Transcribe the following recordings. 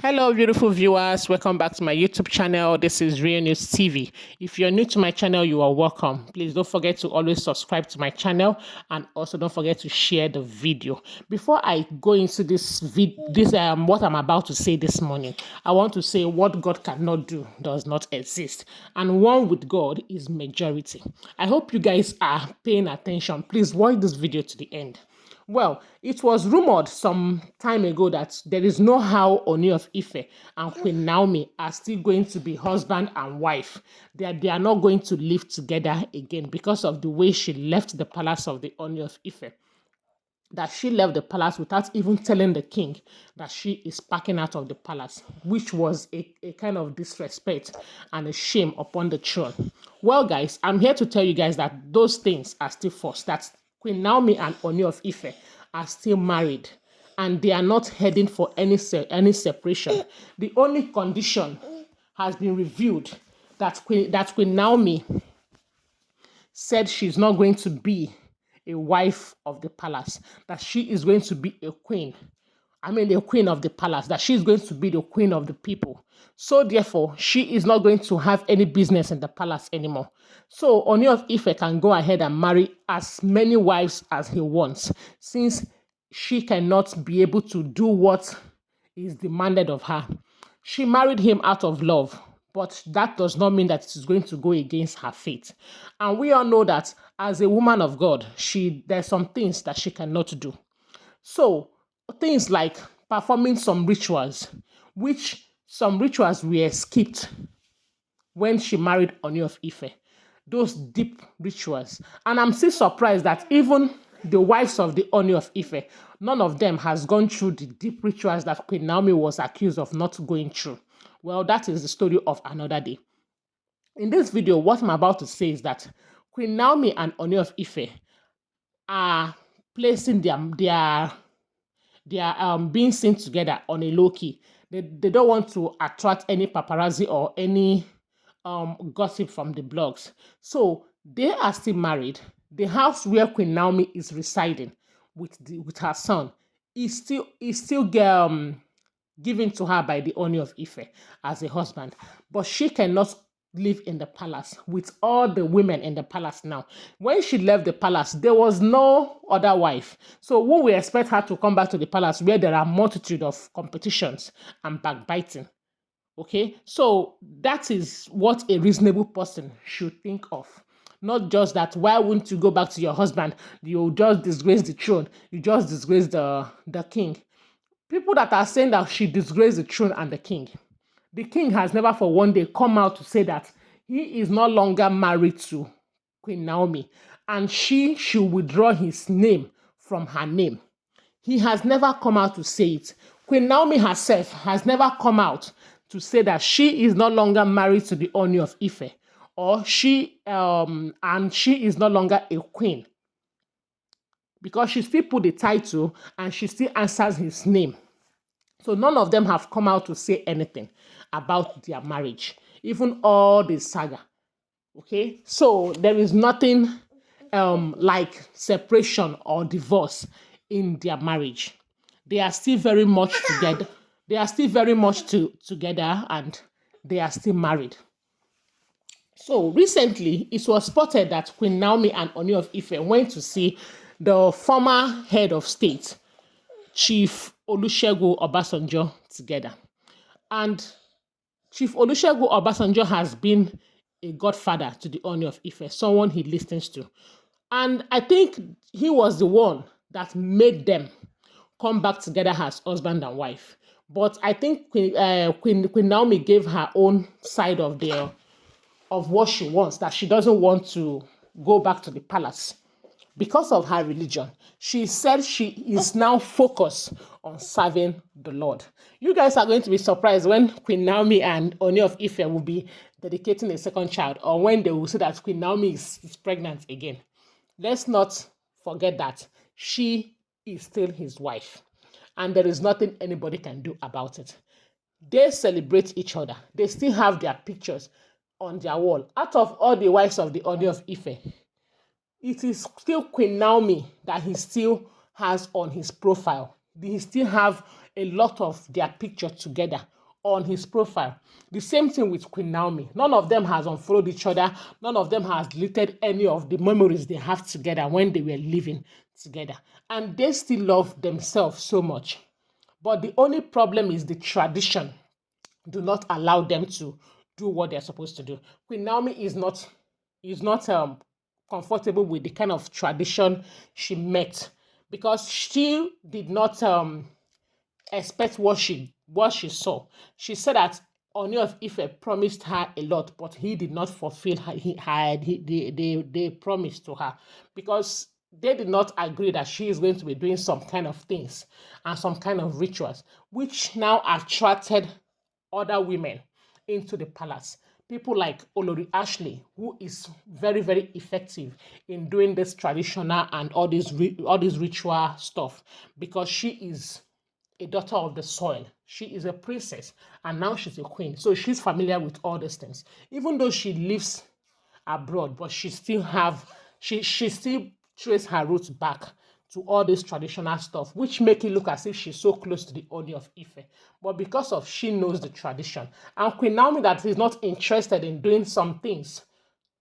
Hello, beautiful viewers. Welcome back to my YouTube channel. This is Real News TV. If you're new to my channel, you are welcome. Please don't forget to always subscribe to my channel and also don't forget to share the video. Before I go into what I'm about to say this morning, I want to say what God cannot do does not exist, and one with God is majority. I hope you guys are paying attention. Please watch this video to the end. Well, it was rumored some time ago that there is no how Ooni of Ife and Queen Naomi are still going to be husband and wife. They are not going to live together again because of the way she left the palace of the Ooni of Ife. That she left the palace without even telling the king that she is packing out of the palace, which was a kind of disrespect and a shame upon the throne. Well, guys, I'm here to tell you guys that those things are still false. That Queen Naomi and Ooni of Ife are still married and they are not heading for any separation. The only condition has been revealed that Queen Naomi said she's not going to be a wife of the palace, that she is going to be a queen. I mean, the queen of the palace, that she is going to be the queen of the people. So therefore, she is not going to have any business in the palace anymore. So Ooni of Ife can go ahead and marry as many wives as he wants, since she cannot be able to do what is demanded of her. She married him out of love, but that does not mean that it is going to go against her faith. And we all know that as a woman of God, there's some things that she cannot do. So things like performing some rituals, which some rituals were skipped when she married Ooni of Ife. Those deep rituals. And I'm still surprised that even the wives of the Ooni of Ife, none of them has gone through the deep rituals that Queen Naomi was accused of not going through. Well, that is the story of another day. In this video, what I'm about to say is that Queen Naomi and Ooni of Ife are placing their being seen together on a low key. They don't want to attract any paparazzi or any gossip from the blogs. So they are still married. The house where Queen Naomi is residing with her son is still given to her by the Ooni of Ife as a husband, but she cannot live in the palace with all the women in the palace now. When she left the palace, there was no other wife. So when we expect her to come back to the palace where there are multitude of competitions and backbiting? Okay, so that is what a reasonable person should think of. Not just that, why wouldn't you go back to your husband? You just disgrace the throne. You just disgrace the king. People that are saying that she disgraced the throne and the king has never for one day come out to say that he is no longer married to Queen Naomi and she should withdraw his name from her name. He has never come out to say it. Queen Naomi herself has never come out to say that she is no longer married to the Ooni of Ife, or she is no longer a queen, because she still put the title and she still answers his name. So none of them have come out to say anything about their marriage, even all the saga. Okay, so there is nothing like separation or divorce in their marriage. They are still very much together. They are still very much together and they are still married. So recently, it was spotted that Queen Naomi and Ooni of Ife went to see the former head of state, Chief Olusegun Obasanjo, together. And Chief Olusegun Obasanjo has been a godfather to the Ooni of Ife, someone he listens to. And I think he was the one that made them come back together as husband and wife. But I think Queen Naomi gave her own side of what she wants, that she doesn't want to go back to the palace because of her religion. She said she is now focused on serving the Lord. You guys are going to be surprised when Queen Naomi and Ooni of Ife will be dedicating a second child, or when they will say that Queen Naomi is pregnant again. Let's not forget that she is still his wife, and there is nothing anybody can do about it. They celebrate each other. They still have their pictures on their wall. Out of all the wives of the Ooni of Ife, it is still Queen Naomi that he still has on his profile. He still have a lot of their picture together on his profile. The same thing with Queen Naomi. None of them has unfollowed each other. None of them has deleted any of the memories they have together when they were living together. And they still love themselves so much. But the only problem is the tradition do not allow them to do what they're supposed to do. Queen Naomi is not comfortable with the kind of tradition she met because she did not expect what she saw. She said that Ooni of Ife promised her a lot, but he did not fulfill the promise to her because they did not agree that she is going to be doing some kind of things and some kind of rituals, which now attracted other women into the palace. People like Olori Ashley, who is very, very effective in doing this traditional and all this ritual stuff, because she is a daughter of the soil. She is a princess, and now she's a queen. So she's familiar with all these things. Even though she lives abroad, but she still trace her roots back to all this traditional stuff, which make it look as if she's so close to the Ooni of Ife. But because of she knows the tradition, and Queen Naomi that is not interested in doing some things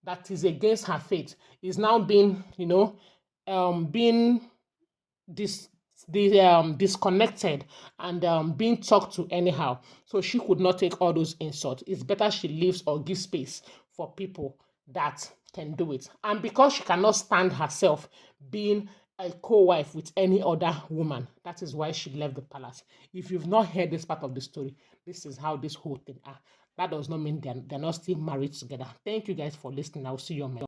that is against her faith is now being, being dis disconnected and being talked to anyhow. So she could not take all those insults. It's better she leaves or gives space for people that can do it. And because she cannot stand herself being a co-wife with any other woman, that is why she left the palace. If you've not heard this part of the story, this is how this whole thing are. That does not mean they're not still married together. Thank you guys for listening. I'll see you on my